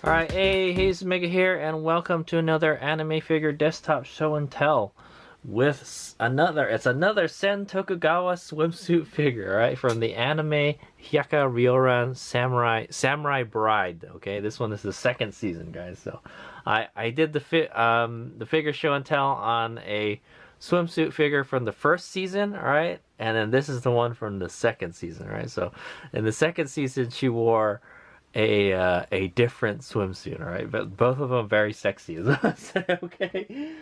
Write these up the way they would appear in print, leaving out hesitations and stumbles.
Alright, hey, Hayes Mega here, and welcome to another anime figure desktop show and tell with another Sen Tokugawa swimsuit figure, alright, from the anime Hyakka Ryouran Samurai Bride. Okay, this one is the second season, guys. So I did the figure show and tell on a swimsuit figure from the first season, alright, and then this is the one from the second season, right? So in the second season she wore a different swimsuit, all right, but both of them very sexy, as I said. Okay,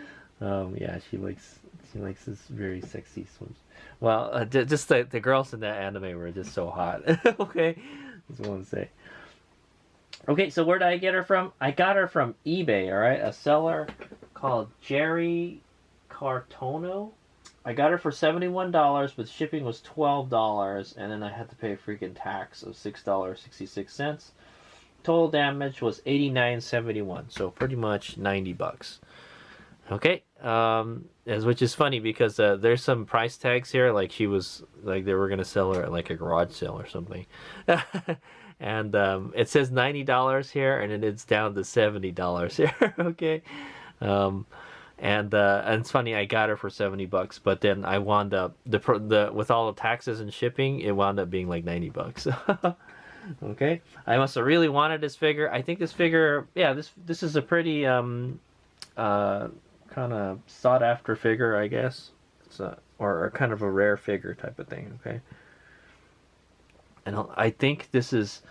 yeah, she likes this very sexy swimsuit. Well, just the girls in that anime were just so hot. Okay, that's what I want to say. Okay, so where did I get her from? I got her from eBay. All right, a seller called Jerry Cartono. I got her for $71, but shipping was $12, and then I had to pay a freaking tax of $6.66. Total damage was $89.71, so pretty much $90. Okay, which is funny because there's some price tags here, like she was like they were gonna sell her at like a garage sale or something, and it says $90 here, and it's down to $70 here. Okay. And it's funny, I got her for $70, but then I wound up the with all the taxes and shipping, it wound up being like $90. Okay, I must have really wanted this figure. I think this figure, yeah, this is a pretty kind of sought after figure, I guess. It's or kind of a rare figure type of thing. Okay, and I think this is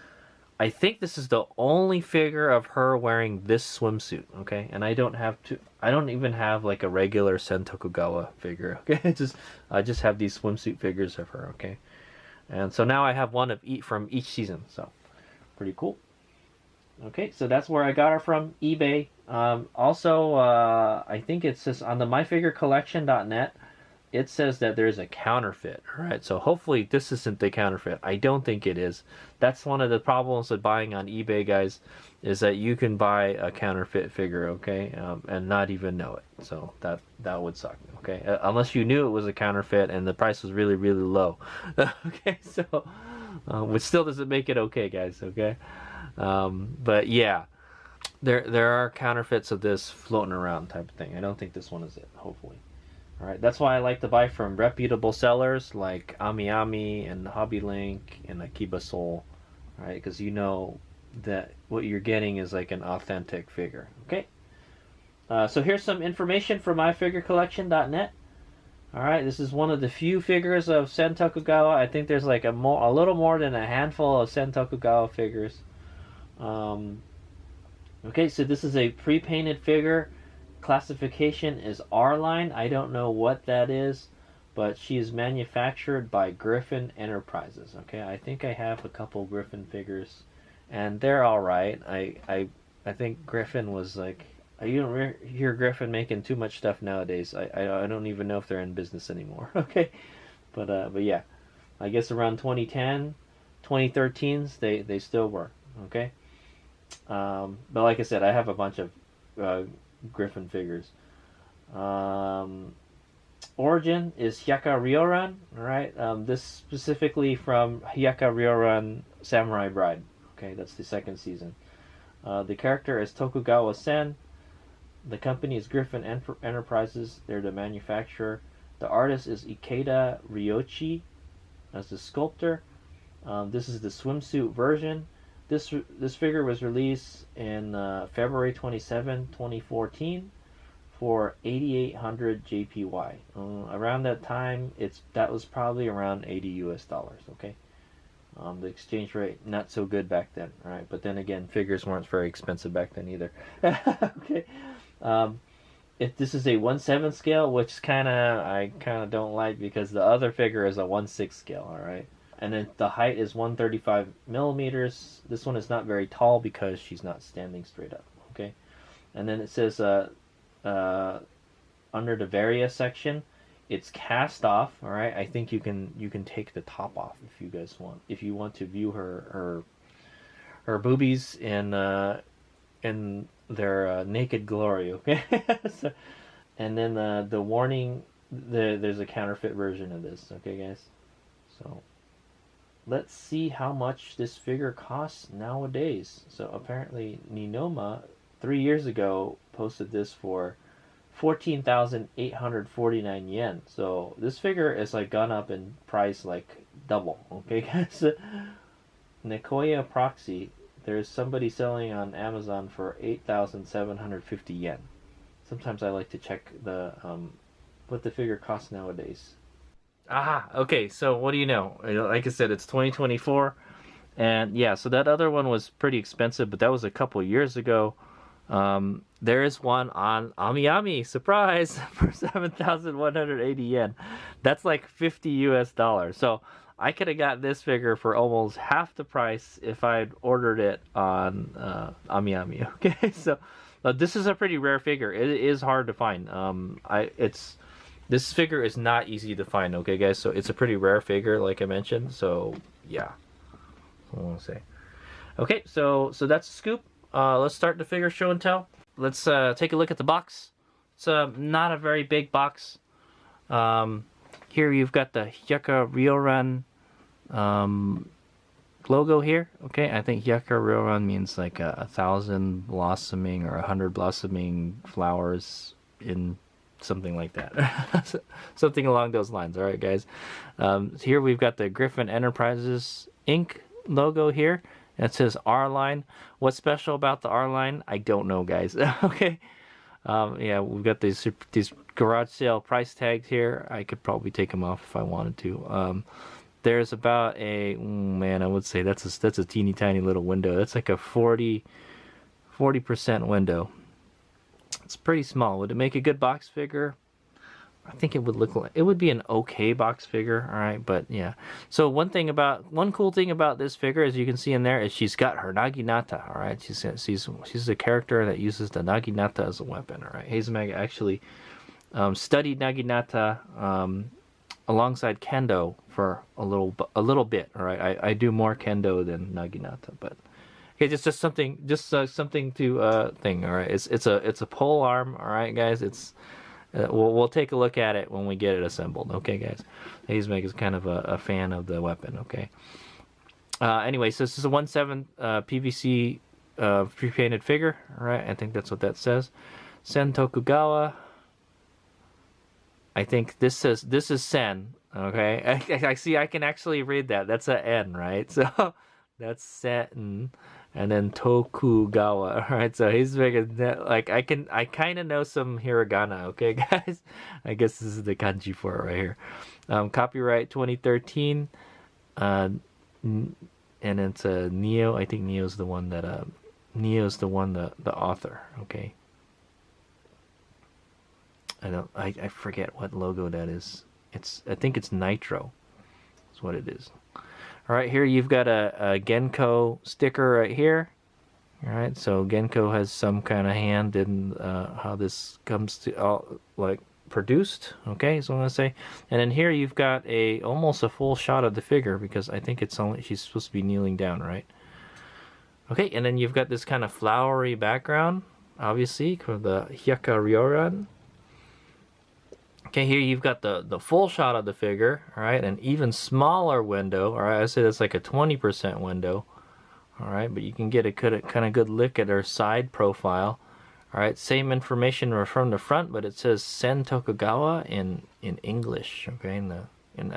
the only figure of her wearing this swimsuit, okay? And I don't even have like a regular Sen Tokugawa figure, okay? I just have these swimsuit figures of her, okay? And so now I have one of each from each season, so pretty cool. Okay, so that's where I got her from, eBay. Also, I think it says on the myfigurecollection.net, it says that there's a counterfeit. All right, so hopefully this isn't the counterfeit. I don't think it is. That's one of the problems with buying on eBay, guys, is that you can buy a counterfeit figure, okay, and not even know it. So that would suck, okay, unless you knew it was a counterfeit and the price was really, really low. Okay, so which still doesn't make it okay, guys. Okay, but yeah, there are counterfeits of this floating around type of thing. I don't think this one is it. Hopefully. Alright, that's why I like to buy from reputable sellers like AmiAmi and Hobby Link and Akiba Soul. Alright, because you know that what you're getting is like an authentic figure. Okay? So here's some information from myfigurecollection.net. Alright, this is one of the few figures of Sen Tokugawa. I think there's like a little more than a handful of Sen Tokugawa figures. Okay, so this is a pre-painted figure. Classification is R-Line. I don't know what that is, but she is manufactured by Griffon Enterprises. Okay, I think I have a couple Griffon figures, and they're all right. I think Griffon was like, you don't hear Griffon making too much stuff nowadays. I don't even know if they're in business anymore. Okay, but yeah, I guess around 2010, 2013s they still were. Okay, but like I said, I have a bunch of Griffon figures. Origin is Hyakka Ryouran. Alright, this specifically from Hyakka Ryouran Samurai Bride. Okay, that's the second season. The character is Tokugawa Sen. The company is Griffon Enterprises. They're the manufacturer. The artist is Ikeda Ryochi as the sculptor. This is the swimsuit version. This figure was released in February 27, 2014 for 8,800 JPY. Around that time, that was probably around $80 US. Okay, the exchange rate not so good back then, right? But then again, figures weren't very expensive back then either. Okay, if this is a 1/7 scale, which I kind of don't like because the other figure is a 1/6 scale. All right. And then the height is 135 millimeters. This one is not very tall because she's not standing straight up. Okay, and then it says under the various section, it's cast off. All right, I think you can take the top off if you guys want. If you want to view her boobies in their naked glory. Okay, so, and then the warning. There's a counterfeit version of this. Okay, guys. So. let's see how much this figure costs nowadays. So apparently Ninoma 3 years ago posted this for 14,849 yen. So this figure is like gone up in price like double. Okay, guys. Nikoya Proxy, there's somebody selling on Amazon for 8,750 yen. Sometimes I like to check the what the figure costs nowadays. Ah, okay. So what do you know? Like I said, it's 2024, and yeah. So that other one was pretty expensive, but that was a couple years ago. There is one on AmiAmi, surprise, for 7,180 yen. That's like 50 US dollars. So I could have got this figure for almost half the price if I'd ordered it on AmiAmi. Okay, so this is a pretty rare figure. It is hard to find. This figure is not easy to find. Okay, guys. So it's a pretty rare figure, like I mentioned. So yeah, I want to say. Okay, so that's a scoop. Let's start the figure show and tell. Let's take a look at the box. It's not a very big box. Here you've got the Hyakka Ryouran logo here. Okay, I think Hyakka Ryouran means like 1,000 blossoming or 100 blossoming flowers in something like that. Something along those lines. All right, guys. Here we've got the Griffon Enterprises Inc. logo here. It says R-Line. What's special about the R-Line? I don't know, guys. Okay. Yeah, we've got these garage sale price tags here. I could probably take them off if I wanted to. There's about a man. I would say that's a teeny tiny little window. That's like a 40% window. It's pretty small. Would it make a good box figure? I think it would look like it would be an okay box figure, all right, but yeah. So one cool thing about this figure, as you can see in there, is she's got her naginata, all right. She's a character that uses the naginata as a weapon, all right. Hazemaga actually studied naginata alongside kendo for a little bit, all right. I do more kendo than naginata, but okay, just something to thing, all right. It's a pole arm, all right, guys. We'll take a look at it when we get it assembled. Okay, guys. Hazemeg is kind of a fan of the weapon. Okay. Anyway, so this is a 1/7 PVC pre-painted figure. All right, I think that's what that says. Sen Tokugawa. I think this is Sen. Okay, I see. I can actually read that. That's a N, right? So that's Sen. And then Tokugawa. All right, so he's making that, like I kind of know some hiragana. Okay, guys. I guess this is the kanji for it right here. Copyright 2013. And it's a Neo. I think Neo's the one that the author. Okay. I forget what logo that is. I think it's Nitro. That's what it is. All right, here you've got a Genko sticker right here. All right, so Genko has some kind of hand in how this comes to like produced. Okay, so I'm gonna say, and then here you've got almost a full shot of the figure because I think she's supposed to be kneeling down, right? Okay, and then you've got this kind of flowery background, obviously for the Hyakka Ryouran. Okay, here you've got the full shot of the figure, all right, an even smaller window, all right, I say that's like a 20% window, all right, but you can get a kind of good look at her side profile, all right, same information from the front, but it says Sen Tokugawa in English, okay, in the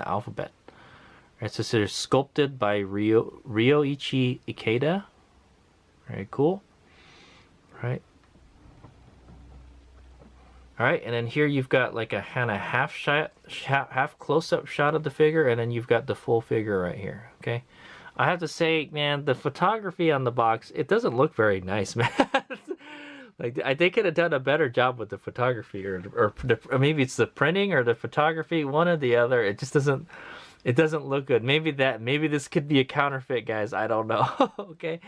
alphabet. All right, so it says sculpted by Ryoichi Ikeda, very cool, all right. All right, and then here you've got like a kind of half close-up shot of the figure, and then you've got the full figure right here. Okay, I have to say, man, the photography on the box, it doesn't look very nice, man. Like they could have done a better job with the photography, or maybe it's the printing or the photography, one or the other. It just doesn't. It doesn't look good. Maybe this could be a counterfeit, guys. I don't know. Okay,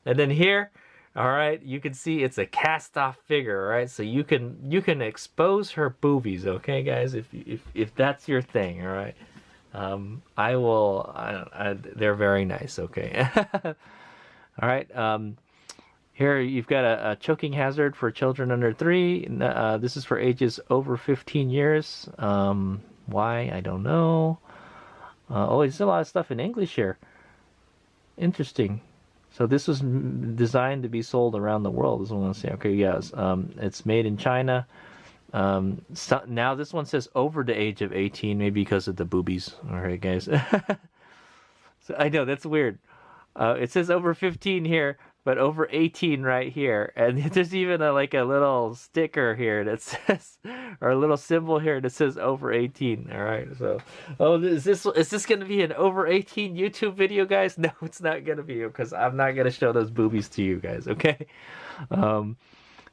and then here. All right, you can see it's a cast-off figure, all right? So you can expose her boobies, okay, guys? If that's your thing, all right? I will. They're very nice, okay? All right. Here you've got a choking hazard for children under 3. This is for ages over 15 years. Why? I don't know. Oh, there's a lot of stuff in English here. Interesting. So this was designed to be sold around the world, is what I want to say. Okay, yes. It's made in China. So, now this one says over the age of 18, maybe because of the boobies. All right, guys. So I know that's weird. It says over 15 here, but over 18 right here. And there's even like a little sticker here that says, or a little symbol here that says over 18. All right. So, oh, is this going to be an over 18 YouTube video, guys? No, it's not going to be, because I'm not going to show those boobies to you guys. Okay. And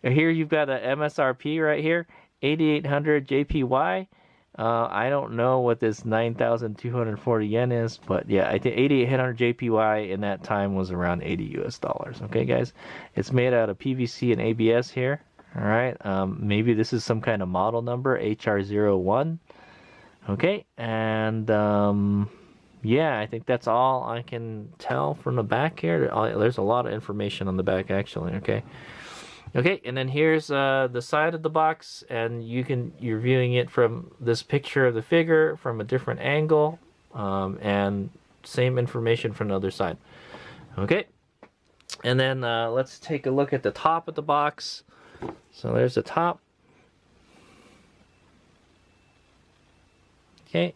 here you've got a MSRP right here, 8,800 JPY. I don't know what this 9,240 yen is, but yeah, I think 8,800 JPY in that time was around 80 US dollars. Okay, guys, it's made out of PVC and ABS here. All right, maybe this is some kind of model number, HR01. Okay, and yeah, I think that's all I can tell from the back here. There's a lot of information on the back, actually. Okay. Okay, and then here's the side of the box, and you're viewing it from this picture of the figure from a different angle, and same information from the other side. Okay, and then let's take a look at the top of the box. So there's the top. Okay,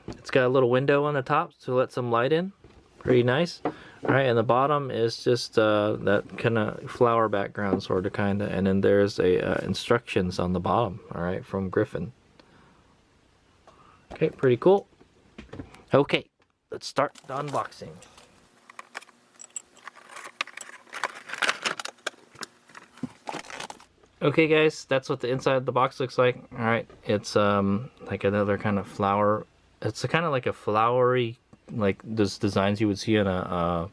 it's got a little window on the top to let some light in. Pretty nice. All right, and the bottom is just that kind of flower background, sort of, kind of, and then there's a instructions on the bottom. All right, from Griffon. Okay, pretty cool. Okay, let's start the unboxing. Okay, guys, that's what the inside of the box looks like. All right, it's like another kind of flower. It's kind of like a flowery, like those designs you would see in a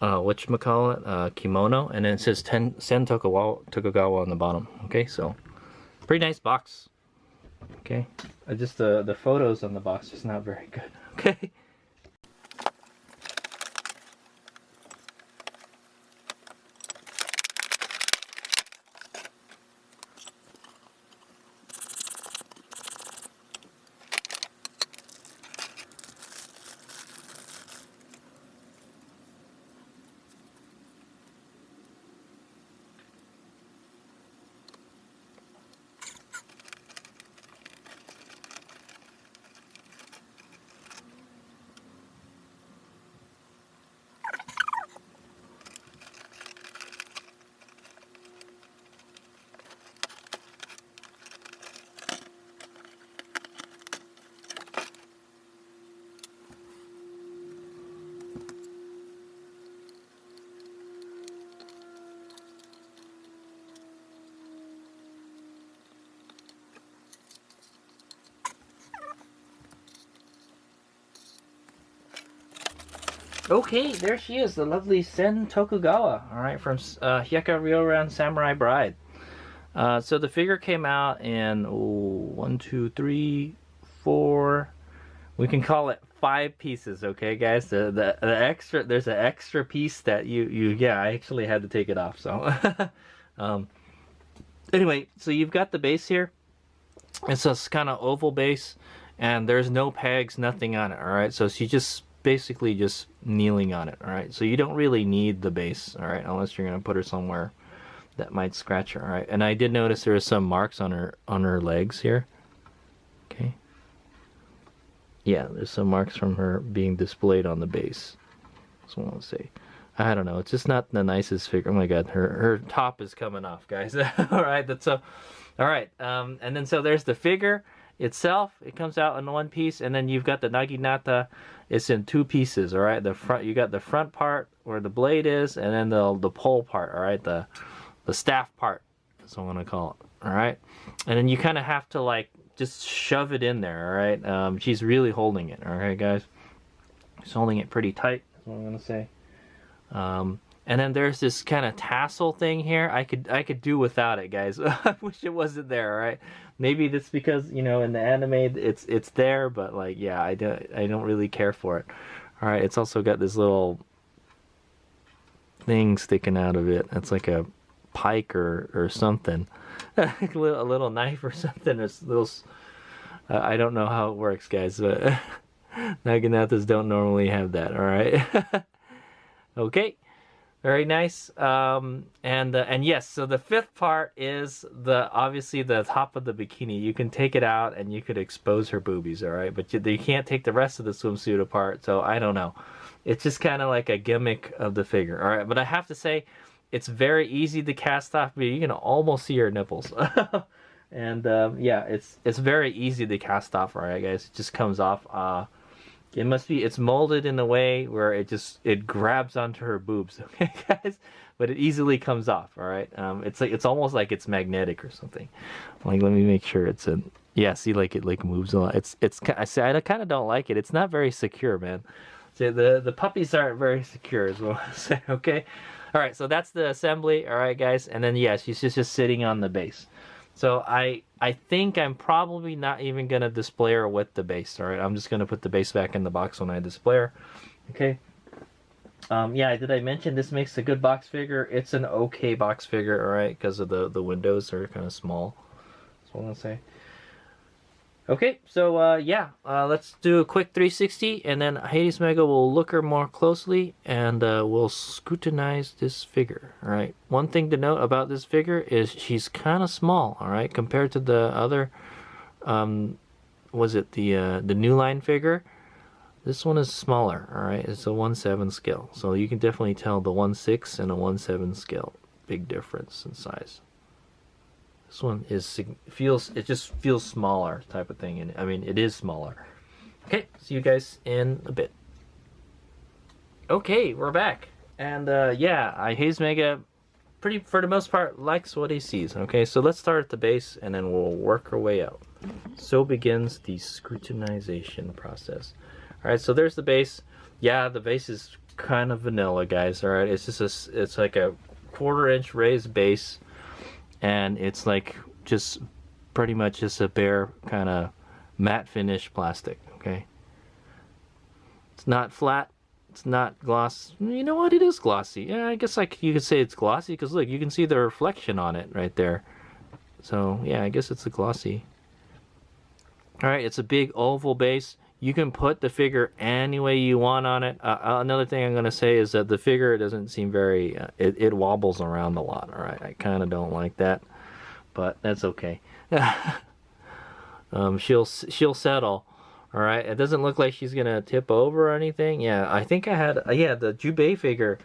whatchamacallit, kimono, and then it says Sen Tokugawa on the bottom. Okay, so pretty nice box. Okay, just the photos on the box is not very good. Okay. Okay, there she is, the lovely Sen Tokugawa, all right, from Hyakka Ryouran Samurai Bride. So the figure came out in 1, 2, 3, 4. We can call it 5 pieces, okay, guys. The extra, there's an extra piece that yeah, I actually had to take it off. So anyway, so you've got the base here. It's this kind of oval base, and there's no pegs, nothing on it. All right, so she just basically just kneeling on it. All right, so you don't really need the base. All right, unless you're gonna put her somewhere that might scratch her. All right, and I did notice there are some marks on her legs here. Okay, yeah, there's some marks from her being displayed on the base. That's what I want to say. I don't know, it's just not the nicest figure. Oh my god, her top is coming off, guys. All right, that's all right. And then so there's the figure itself. It comes out in one piece, and then you've got the naginata. It's in 2 pieces. All right, the front, you got the front part where the blade is, and then the pole part. All right, the staff part. That's what I'm gonna call it. All right, and then you kind of have to like just shove it in there. All right, she's really holding it. All right, guys, she's holding it pretty tight. That's what I'm gonna say. And then there's this kind of tassel thing here. I could do without it, guys. I wish it wasn't there. All right, maybe that's because, you know, in the anime it's there, but like, yeah, I don't really care for it. All right, it's also got this little thing sticking out of it. It's like a pike or something, a little knife or something. It's little. I don't know how it works, guys, but Naganatas don't normally have that, all right? Okay, very nice. And yes, so the fifth part is obviously the top of the bikini. You can take it out and you could expose her boobies, all right? But you can't take the rest of the swimsuit apart, so I don't know. It's just kind of like a gimmick of the figure, all right? But I have to say, it's very easy to cast off. You can almost see her nipples. And yeah, it's very easy to cast off, all right, guys? It just comes off. It's molded in a way where it grabs onto her boobs, okay, guys? But it easily comes off, all right? It's almost like it's magnetic or something. Like, let me make sure it's in. Yeah, see, like it like moves a lot. I kind of don't like it. It's not very secure, man. So the puppies aren't very secure, as well. Say, okay. All right, so that's the assembly, all right, guys. And then yeah, she's just sitting on the base. So I think I'm probably not even gonna display her with the base. All right, I'm just gonna put the base back in the box when I display her. Okay. Yeah, did I mention this makes a good box figure? It's an okay box figure, all right, because of the windows are kind of small. That's what I'm gonna say. Okay, so yeah, let's do a quick 360, and then Hades Mega will look her more closely, and we'll scrutinize this figure. All right. One thing to note about this figure is she's kind of small. All right, compared to the other, was it the new line figure? This one is smaller. All right, it's a 1/7 scale, so you can definitely tell the 1/6 and a 1/7 scale. Big difference in size. This one just feels smaller type of thing, and I mean it is smaller. Okay, see you guys in a bit. Okay, we're back, and yeah, Haze Mega, for the most part, likes what he sees. Okay, so let's start at the base, and then we'll work our way out. So begins the scrutinization process. All right, so there's the base. Yeah, the base is kind of vanilla, guys. All right, it's just it's like a 1/4-inch raised base. And it's like just pretty much just a bare kind of matte finish plastic, okay? It's not flat, it's not gloss. You know what, it is glossy. Yeah, I guess like you could say it's glossy because look, you can see the reflection on it right there. So yeah, I guess it's a glossy. All right, it's a big oval base. You can put the figure any way you want on it. Another thing I'm going to say is that the figure doesn't seem very... it wobbles around a lot, all right? I kind of don't like that, but that's okay. She'll settle, all right? It doesn't look like she's going to tip over or anything. Yeah, I think I had... yeah, the Jubei figure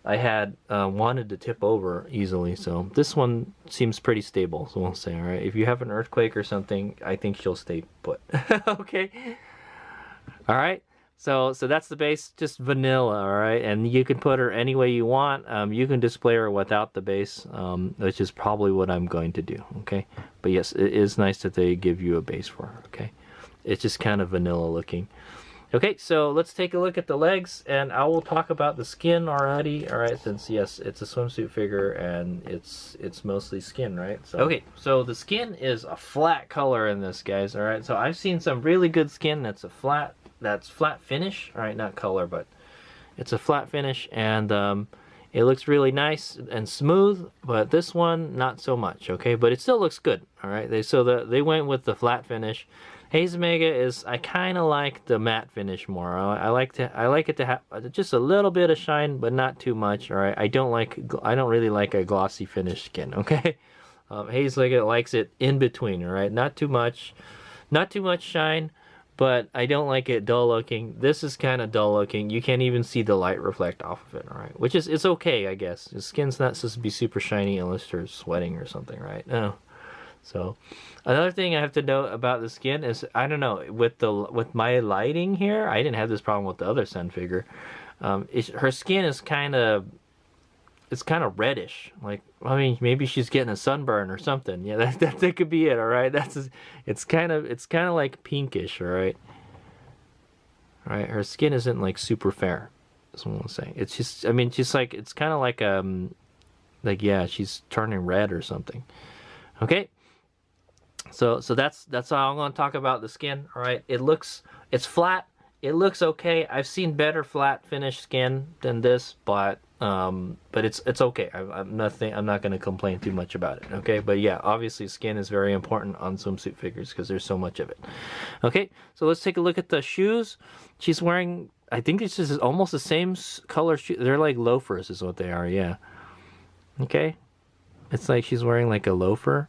I had wanted to tip over easily, so this one seems pretty stable, so we'll say, all right? If you have an earthquake or something, I think she'll stay put. Okay? All right, so that's the base, just vanilla, all right? And you can put her any way you want. You can display her without the base, which is probably what I'm going to do, okay? But yes, it is nice that they give you a base for her, okay? It's just kind of vanilla looking. Okay, so let's take a look at the legs, and I will talk about the skin already, all right? Since, yes, it's a swimsuit figure, and it's mostly skin, right? So, okay, so the skin is a flat color in this, guys, all right? So I've seen some really good skin that's flat finish, all right? Not color, but it's a flat finish, and it looks really nice and smooth, but this one, not so much, okay? But it still looks good, all right? They went with the flat finish. Haze Mega is, I kind of like the matte finish more. I like it to have just a little bit of shine, but not too much. All right, I don't really like a glossy finish skin. Okay, Haze Mega likes it in between. All right, not too much shine, but I don't like it dull looking. This is kind of dull looking. You can't even see the light reflect off of it. All right, which is it's okay, I guess. The skin's not supposed to be super shiny unless you're sweating or something, right? No. So another thing I have to note about the skin is, I don't know, with my lighting here, I didn't have this problem with the other Sen figure. Her skin is kind of reddish. Like, I mean, maybe she's getting a sunburn or something. Yeah, that could be it. All right, it's kind of like pinkish. All right, her skin isn't like super fair. That's what I'm saying. It's just, I mean, just like it's kind of like yeah, she's turning red or something. Okay. So that's all I'm going to talk about the skin. All right, it's flat. It looks okay. I've seen better flat finish skin than this, but But it's okay. I'm not going to complain too much about it. Okay, but yeah, obviously skin is very important on swimsuit figures because there's so much of it. Okay, so let's take a look at the shoes. She's wearing, I think this is almost the same color shoe. They're like loafers, is what they are. Yeah. Okay, it's like she's wearing like a loafer.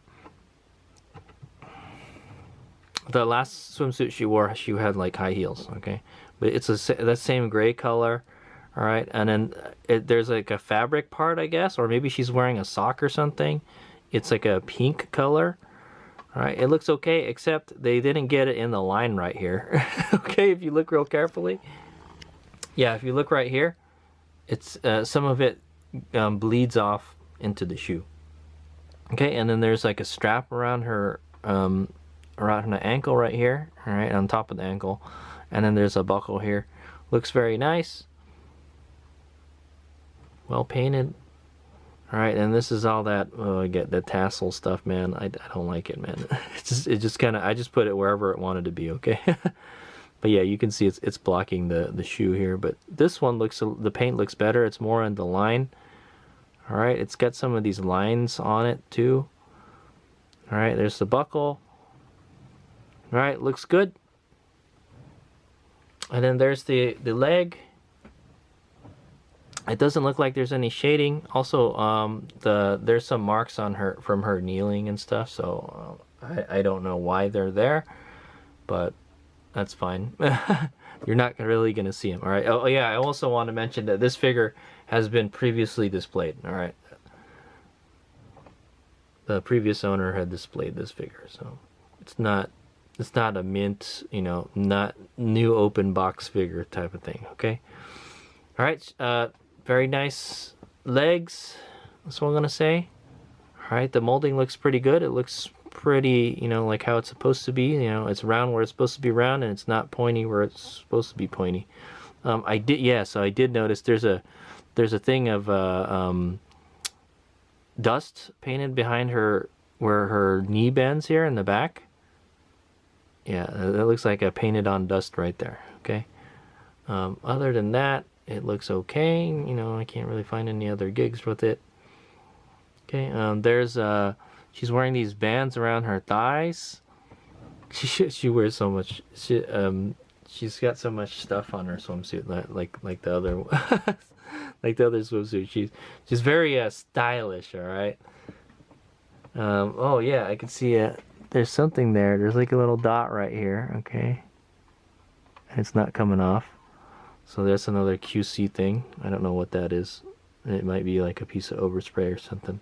The last swimsuit she wore, she had like high heels. Okay, but it's that same gray color. All right, and then there's like a fabric part, I guess, or maybe she's wearing a sock or something. It's like a pink color. All right, it looks okay, except they didn't get it in the line right here. Okay, if you look real carefully. Yeah, if you look right here, it's some of it bleeds off into the shoe. Okay, and then there's like a strap around her ankle right here. All right, on top of the ankle, and then there's a buckle here. Looks very nice. Well painted. All right, and this is all that. Oh, I get the tassel stuff, man. I don't like it, man. It just kind of. I just put it wherever it wanted to be. Okay. But yeah, you can see it's blocking the shoe here. But this one the paint looks better. It's more on the line. All right, it's got some of these lines on it too. All right, there's the buckle. All right, looks good. And then there's the leg. It doesn't look like there's any shading. Also, there's some marks on her from her kneeling and stuff. So I don't know why they're there, but that's fine. You're not really gonna see them. All right. Oh yeah. I also want to mention that this figure has been previously displayed. All right. The previous owner had displayed this figure, so it's not a mint, not new open box figure type of thing. Okay. All right. Very nice legs. That's what I'm gonna say. All right, the molding looks pretty good. It looks pretty, like how it's supposed to be. It's round where it's supposed to be round, and it's not pointy where it's supposed to be pointy. So I did notice there's a thing of dust painted behind her where her knee bends here in the back. Yeah, that looks like a painted on dust right there. Okay. Other than that, it looks okay. I can't really find any other gigs with it. Okay, she's wearing these bands around her thighs. She wears so much. She's got so much stuff on her swimsuit, like the other, like the other swimsuit. She's very stylish. All right. Oh yeah, I can see it. There's something there. There's like a little dot right here. Okay. And it's not coming off. So that's another QC thing. I don't know what that is. It might be like a piece of overspray or something.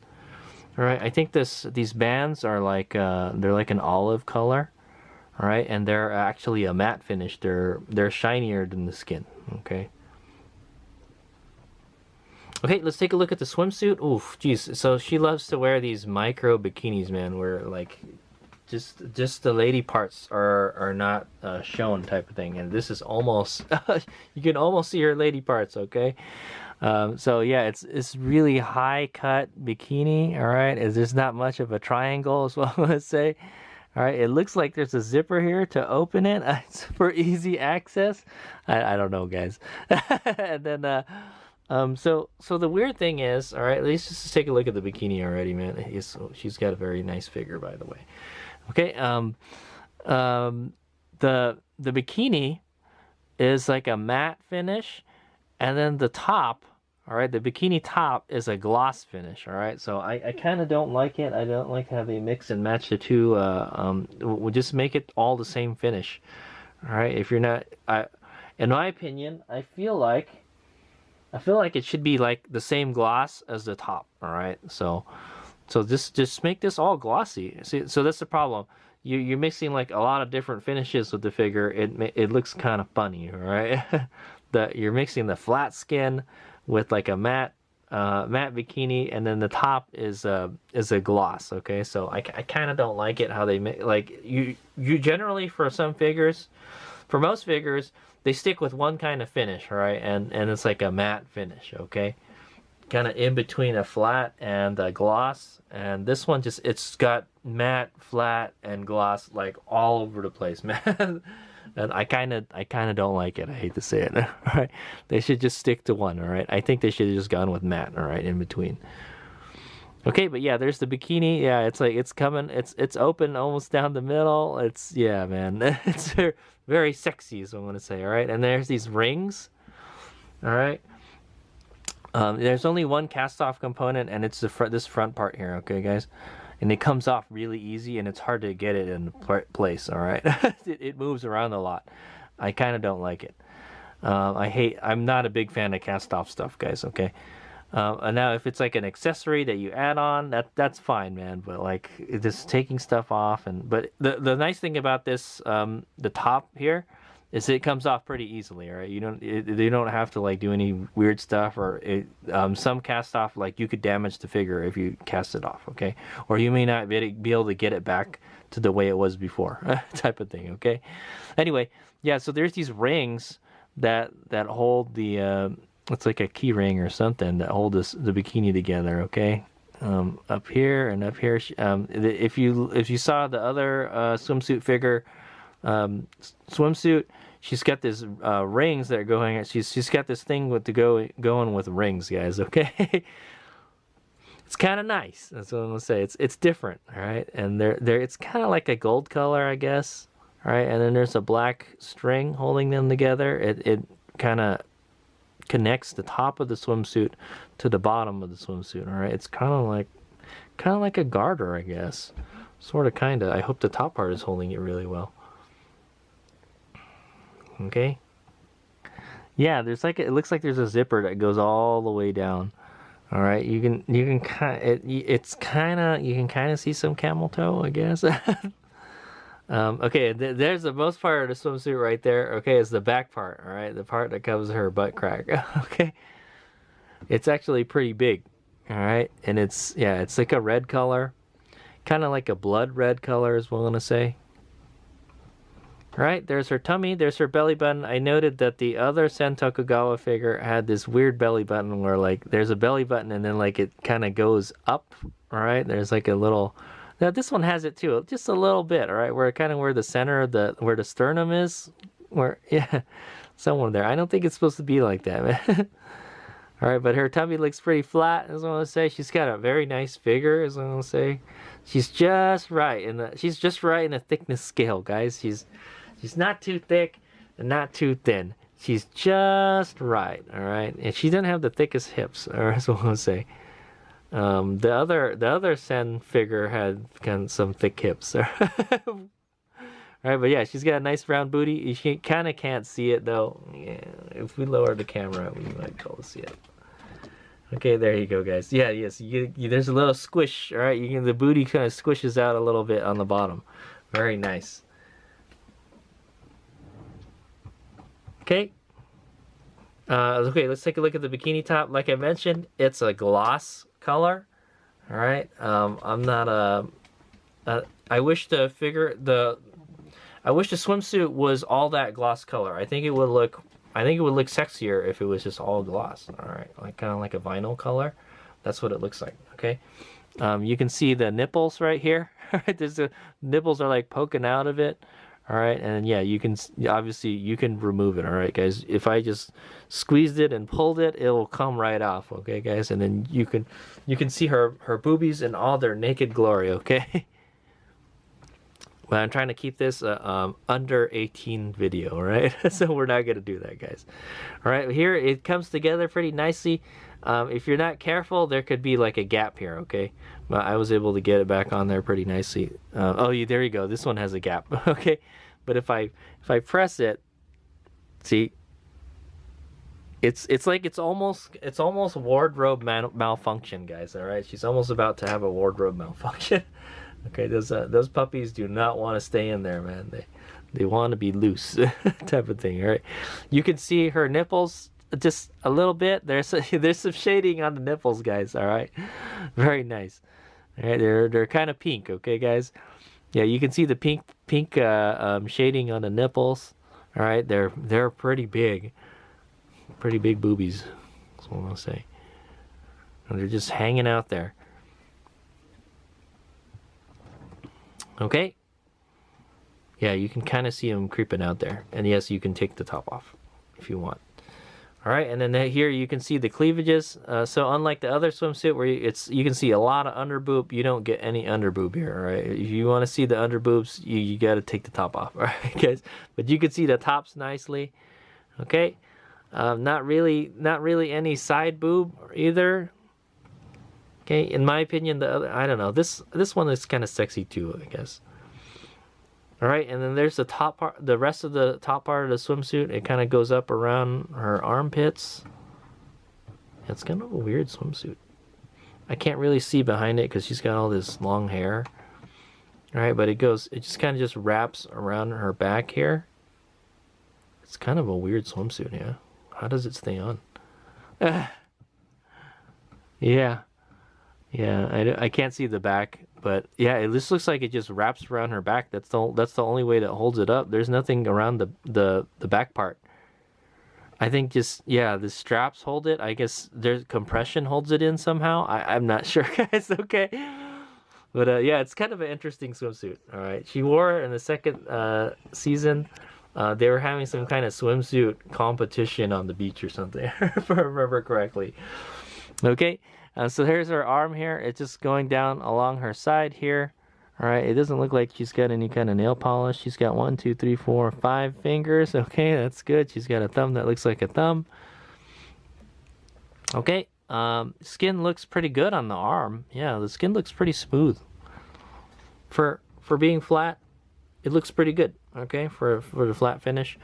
All right, I think these bands are like they're like an olive color. All right, and they're actually a matte finish. They're shinier than the skin. Okay. Okay, let's take a look at the swimsuit. Oof, geez. So she loves to wear these micro bikinis, man, where like just the lady parts are not shown type of thing, and this is almost you can almost see her lady parts. Okay, so yeah, it's really high cut bikini. All right, there's not much of a triangle, is what I'm gonna say. All right, it looks like there's a zipper here to open it. It's for easy access. I don't know, guys. And then so the weird thing is, all right, let's just take a look at the bikini already, man. She's got a very nice figure, by the way. Okay, the bikini is like a matte finish, and then the top, all right, the bikini top is a gloss finish, all right. So I kind of don't like it. I don't like how they mix and match the two. We'll just make it all the same finish, all right. If you're not, in my opinion, I feel like it should be like the same gloss as the top, all right. So just make this all glossy. See, so that's the problem. You're mixing like a lot of different finishes with the figure. It looks kind of funny, all right? You're mixing the flat skin with like a matte bikini, and then the top is a gloss. Okay, so I kind of don't like it how they make, like you generally for most figures they stick with one kind of finish, right? And it's like a matte finish. Okay. Kind of in between a flat and a gloss, and this one it's got matte, flat, and gloss like all over the place, man. And I kind of don't like it. I hate to say it. All right, they should just stick to one. All right, I think they should have just gone with matte. All right, in between. Okay, but yeah, there's the bikini. Yeah, it's like it's coming. It's open almost down the middle. It's yeah, man. It's very sexy, is what I'm gonna say. All right, and there's these rings. All right. There's only one cast-off component, and it's this front part here. Okay, guys, and it comes off really easy, and it's hard to get it in place. All right, it moves around a lot. I kind of don't like it. I'm not a big fan of cast-off stuff, guys. Okay. And now if it's like an accessory that you add on, that's fine, man. But like just taking stuff off, but the nice thing about this, the top here, is it comes off pretty easily. All right, you don't have to like do any weird stuff, or some cast off, like you could damage the figure if you cast it off. Okay, or you may not be able to get it back to the way it was before, type of thing. Okay. Anyway, yeah. So there's these rings that hold the. It's like a key ring or something that hold the bikini together, okay? Up here and up here. If you saw the other swimsuit figure, swimsuit, she's got these rings that are going. She's got this thing going with rings, guys. Okay, it's kind of nice. That's what I'm gonna say. It's different, all right? And it's kind of like a gold color, I guess. All right, and then there's a black string holding them together. It kind of connects the top of the swimsuit to the bottom of the swimsuit. All right, it's kind of like a garter, I guess, sort of, kind of. I hope the top part is holding it really well. Okay, yeah, there's like it looks like there's a zipper that goes all the way down. All right, you can kind of see some camel toe, I guess. Okay, there's the most part of the swimsuit right there. Okay, it's the back part, all right? The part that covers her butt crack. Okay, it's actually pretty big, all right? And it's like a red color, kind of like a blood red color is what I'm gonna say. All right, there's her tummy, there's her belly button. I noted that the other Sen Tokugawa figure had this weird belly button where like there's a belly button and then like it kind of goes up, all right? There's like a little. Now this one has it too, just a little bit, all right, where the center of where the sternum is, yeah, somewhere there. I don't think it's supposed to be like that, man. All right, but her tummy looks pretty flat, is what I'm gonna say. She's got a very nice figure, is what I'm gonna say. She's just right in the thickness scale, guys. She's not too thick and not too thin. She's just right, all right. And she doesn't have the thickest hips, or is what I'm gonna say. The other Sen figure had kind of some thick hips. Right, but yeah, she's got a nice round booty. You kind of can't see it though. Yeah, if we lower the camera, we might be able to see it. Okay, there you go, guys. Yeah, yes, there's a little squish. All right, the booty kind of squishes out a little bit on the bottom. Very nice. Okay. Okay, let's take a look at the bikini top. Like I mentioned, it's a gloss color. All right. I'm not I wish the swimsuit was all that gloss color. I think it would look sexier if it was just all gloss. All right, like kind of like a vinyl color. That's what it looks like. Okay. You can see the nipples right here. There's the nipples are like poking out of it. All right, and yeah, obviously you can remove it. All right, guys. If I just squeezed it and pulled it, it'll come right off. Okay, guys, and then you can see her boobies in all their naked glory. Okay. Well, I'm trying to keep this under 18 video. All right, so we're not gonna do that, guys. All right, here it comes together pretty nicely. If you're not careful, there could be like a gap here. Okay, but I was able to get it back on there pretty nicely. There you go. This one has a gap. Okay. But if I press it, see, it's almost wardrobe malfunction, guys. All right, she's almost about to have a wardrobe malfunction. Okay, those puppies do not want to stay in there, man. They want to be loose, type of thing. All right, you can see her nipples just a little bit. There's some shading on the nipples, guys. All right, very nice. All right, they're kind of pink. Okay, guys. Yeah, you can see the pink shading on the nipples. All right, they're pretty big boobies. That's what I'm gonna say. And they're just hanging out there. Okay. Yeah, you can kind of see him creeping out there. And yes, you can take the top off if you want. All right, and then here you can see the cleavages. So unlike the other swimsuit where you can see a lot of under boob, you don't get any under boob here. All right, if you want to see the under boobs, you got to take the top off. All right, guys. But you can see the tops nicely. Okay, not really any side boob either. Okay, in my opinion, the other, I don't know. This one is kind of sexy too, I guess. All right, and then there's the top part, the rest of the top part of the swimsuit. It kind of goes up around her armpits. It's kind of a weird swimsuit. I can't really see behind it because she's got all this long hair. All right, but it just kind of just wraps around her back here. It's kind of a weird swimsuit, yeah. How does it stay on? Yeah. Yeah, I can't see the back, but yeah, it just looks like it just wraps around her back. That's the only way that holds it up. There's nothing around the back part. I think just, yeah, the straps hold it. I guess there's compression holds it in somehow. I'm not sure, guys. Okay, but yeah, it's kind of an interesting swimsuit. All right, she wore it in the second season. They were having some kind of swimsuit competition on the beach or something, if I remember correctly. Okay. So here's her arm here. It's just going down along her side here. All right, it doesn't look like she's got any kind of nail polish. She's got 1, 2, 3, 4, 5 fingers. Okay, that's good. She's got a thumb that looks like a thumb. Okay, skin looks pretty good on the arm. Yeah, the skin looks pretty smooth. For being flat, it looks pretty good. Okay, for the flat finish.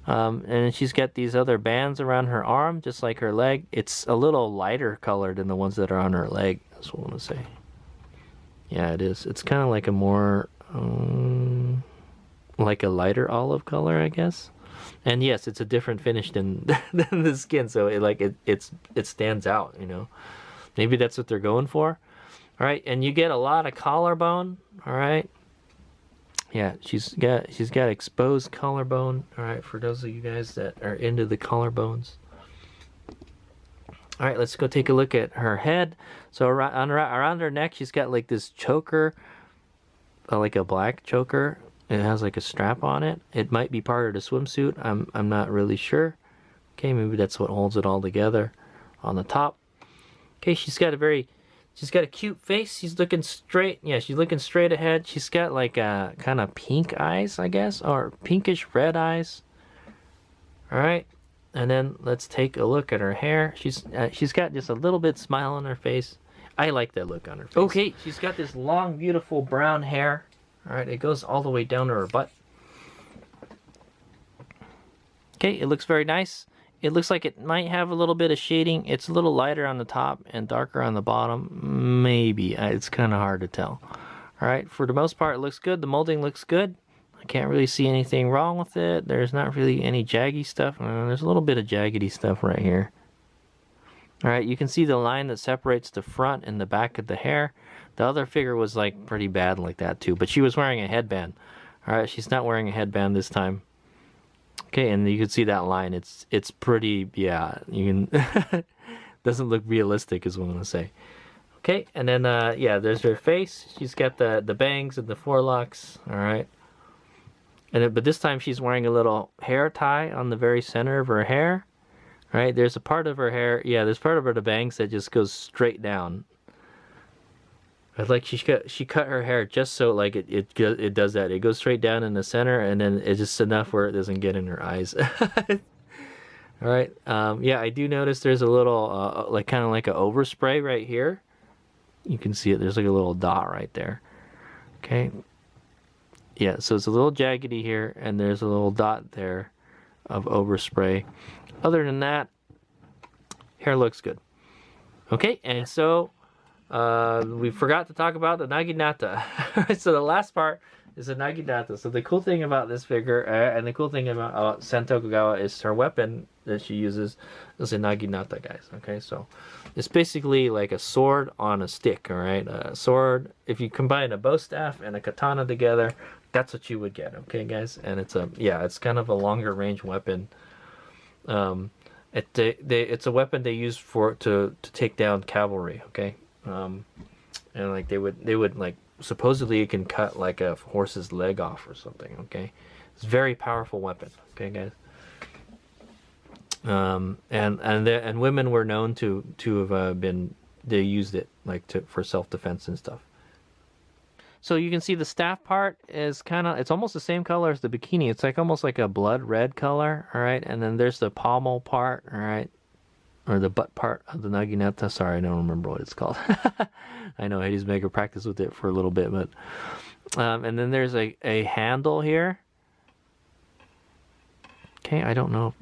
And she's got these other bands around her arm, just like her leg. It's a little lighter colored than the ones that are on her leg, that's what I want to say. Yeah, it is. It's kind of like a more, like a lighter olive color, I guess. And yes, it's a different finish than the skin, so it stands out, you know. Maybe that's what they're going for. All right, and you get a lot of collarbone, all right. Yeah, she's got exposed collarbone. All right, for those of you guys that are into the collarbones. All right, let's go take a look at her head. So around her neck, she's got like this choker, like a black choker. It has like a strap on it. It might be part of the swimsuit. I'm not really sure. Okay, maybe that's what holds it all together on the top. Okay, she's got a cute face. She's looking straight. Yeah, she's looking straight ahead. She's got like a kind of pink eyes, I guess, or pinkish red eyes. All right, and then let's take a look at her hair. She's got just a little bit smile on her face. I like that look on her face. Okay, she's got this long, beautiful brown hair. All right, it goes all the way down to her butt. Okay, it looks very nice. It looks like it might have a little bit of shading. It's a little lighter on the top and darker on the bottom. Maybe. It's kind of hard to tell. All right, for the most part, it looks good. The molding looks good. I can't really see anything wrong with it. There's not really any jaggy stuff. There's a little bit of jaggedy stuff right here. All right, you can see the line that separates the front and the back of the hair. The other figure was like pretty bad like that too, but she was wearing a headband. All right, she's not wearing a headband this time. Okay, and you can see that line. It's pretty, yeah, you can, doesn't look realistic is what I'm going to say. Okay, and then, yeah, there's her face. She's got the bangs and the forelocks, all right. But this time she's wearing a little hair tie on the very center of her hair. All right, there's a part of her hair, yeah, there's part of the bangs that just goes straight down. Like she cut her hair just so like it does that. It goes straight down in the center, and then it's just enough where it doesn't get in her eyes. All right. Yeah, I do notice there's a little like kind of like an overspray right here. You can see it. There's like a little dot right there. Okay. Yeah. So it's a little jaggedy here, and there's a little dot there of overspray. Other than that, hair looks good. Okay, and so. We forgot to talk about the naginata. So the last part is the naginata. So the cool thing about this figure, and the cool thing about Sen Tokugawa, is her weapon that she uses is a naginata, guys. Okay, so it's basically like a sword on a stick. All right, a sword. If you combine a bow staff and a katana together, that's what you would get. Okay, guys, and it's kind of a longer range weapon. It's a weapon they use to take down cavalry. Okay. And like they would like supposedly it can cut like a horse's leg off or something. Okay, it's a very powerful weapon. Okay, guys. And women were known to have been, they used it like for self-defense and stuff. So you can see the staff part is kind of, it's almost the same color as the bikini. It's like almost like a blood red color, all right? And then there's the pommel part, all right? Or the butt part of the naginata. Sorry, I don't remember what it's called. I know Hades Mega practiced with it for a little bit, but and then there's a handle here. Okay, I don't know.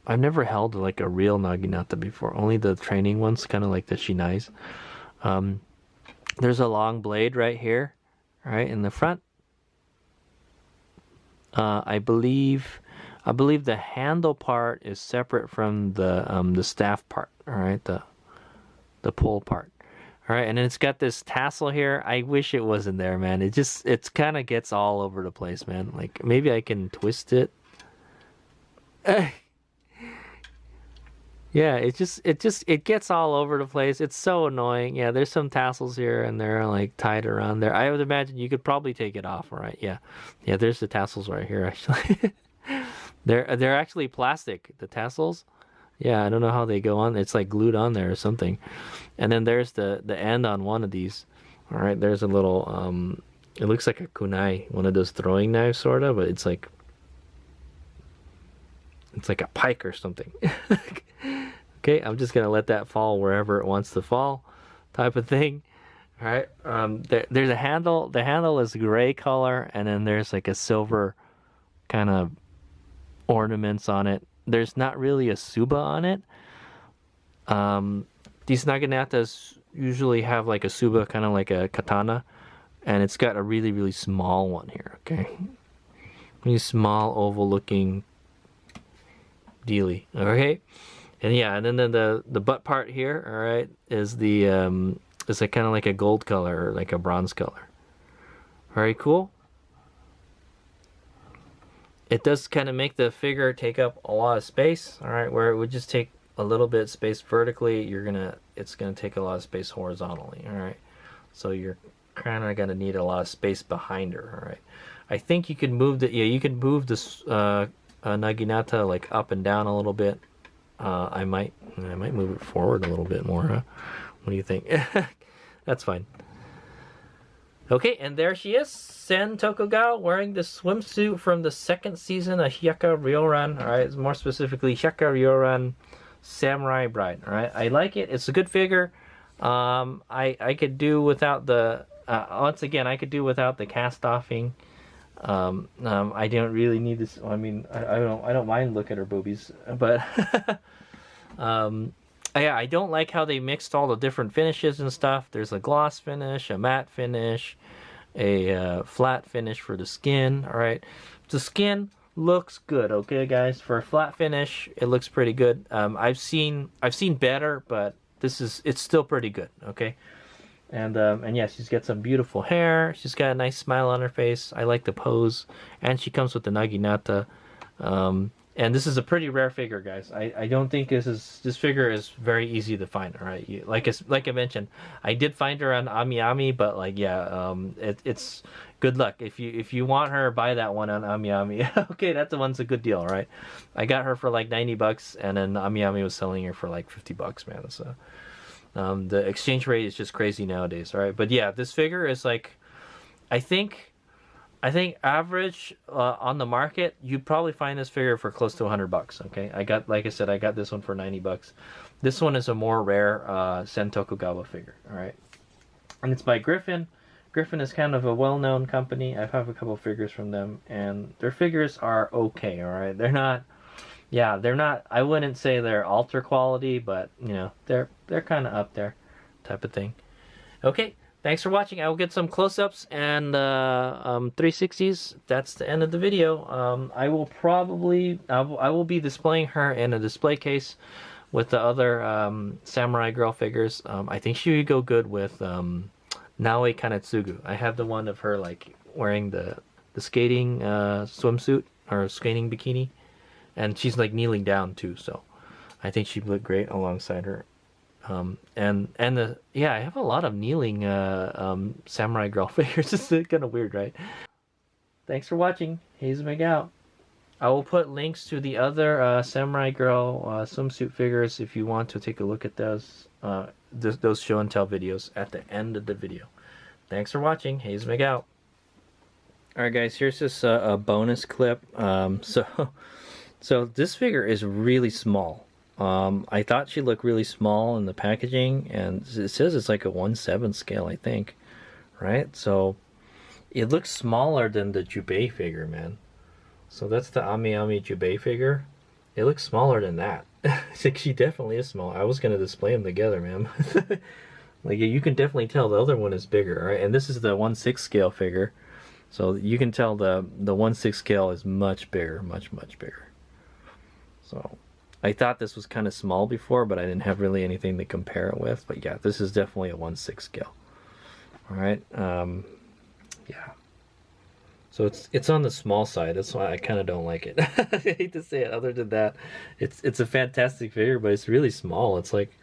I've never held like a real naginata before. Only the training ones, kind of like the shinais. There's a long blade right here, right in the front. I believe the handle part is separate from the staff part. All right, the pull part. All right, and then it's got this tassel here. I wish it wasn't there, man. It's kind of gets all over the place, man. Like maybe I can twist it. Yeah, it gets all over the place. It's so annoying. Yeah, there's some tassels here and they're like tied around there. I would imagine you could probably take it off, all right? Yeah. Yeah, there's the tassels right here actually. They're actually plastic, the tassels. Yeah, I don't know how they go on. It's like glued on there or something. And then there's the end on one of these. All right, there's a little it looks like a kunai, one of those throwing knives sort of, but it's like a pike or something. Okay, I'm just gonna let that fall wherever it wants to fall, type of thing. All right. There's a handle. The handle is gray color, and then there's like a silver kind of ornaments on it. There's not really a suba on it. These naginatas usually have like a suba, kind of like a katana, and it's got a really, really small one here. Okay, really small oval looking dealy. Okay. And yeah, and then the butt part here, all right, is the is like kind of like a gold color or like a bronze color. Very cool. It does kind of make the figure take up a lot of space, all right, where it would just take a little bit of space vertically, it's gonna take a lot of space horizontally, all right. So you're kind of gonna need a lot of space behind her, all right. I think you can move you can move this naginata like up and down a little bit. I might move it forward a little bit more, huh? What do you think? That's fine. Okay, and there she is, Sen Tokugawa, wearing the swimsuit from the second season of Hyakka Ryouran. All right, more specifically, Hyakka Ryouran Samurai Bride. All right, I like it. It's a good figure. I could do without the once again, I could do without the cast offing. I don't really need this. I mean, I don't mind looking at her boobies, but yeah, I don't like how they mixed all the different finishes and stuff. There's a gloss finish, a matte finish, a flat finish for the skin. All right, the skin looks good. Okay, guys, for a flat finish, it looks pretty good. I've seen better, but it's still pretty good. Okay. And yeah, she's got some beautiful hair. She's got a nice smile on her face. I like the pose. And she comes with the naginata. And this is a pretty rare figure, guys. I don't think this figure is very easy to find. All right, like I mentioned, I did find her on AmiAmi, but like yeah, it's good luck if you want her, buy that one on AmiAmi. Okay, that one's a good deal. All right, I got her for like $90, and then AmiAmi was selling her for like $50, man. So. The exchange rate is just crazy nowadays, all right? But yeah, this figure is like, I think average on the market, you'd probably find this figure for close to $100. Okay, like I said, I got this one for $90. This one is a more rare Sen Tokugawa figure, all right? And it's by Griffon. Griffon is kind of a well-known company. I have a couple figures from them, and their figures are okay, all right? They're not. Yeah, they're not, I wouldn't say they're ultra quality, but, you know, they're kind of up there type of thing. Okay, thanks for watching. I will get some close-ups and 360s. That's the end of the video. I will be displaying her in a display case with the other Samurai Girl figures. I think she would go good with Naoi Kanetsugu. I have the one of her, like, wearing the skating swimsuit or skating bikini. And she's like kneeling down too, so I think she'd look great alongside her And the yeah, I have a lot of kneeling samurai girl figures. It's kind of weird, right? Thanks for watching. Haze out. I will put links to the other samurai girl swimsuit figures if you want to take a look at those those show and tell videos at the end of the video. Thanks for watching. Haze out. All right, guys. Here's this a bonus clip. So this figure is really small. I thought she looked really small in the packaging, and it says it's like a 1/7 scale, I think, right? So it looks smaller than the Jubei figure, man. So that's the Ami Ami Jubei figure. It looks smaller than that. Like, she definitely is small. I was gonna display them together, man. Like, you can definitely tell the other one is bigger, right? And this is the 1/6 scale figure, so you can tell the 1/6 scale is much bigger, much bigger. So I thought this was kind of small before, but I didn't have really anything to compare it with. But yeah, this is definitely a 1/6 scale. All right, yeah. So it's on the small side. That's why I kind of don't like it. I hate to say it. Other than that, it's a fantastic figure, but it's really small. It's like,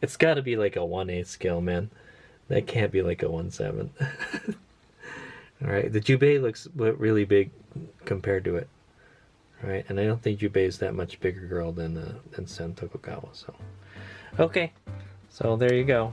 it's got to be like a 1/8 scale, man. That can't be like a 1/7. All right, the Jubei looks really big compared to it. Right, and I don't think Jubei is that much bigger girl than Sen Tokugawa. So, okay, so there you go.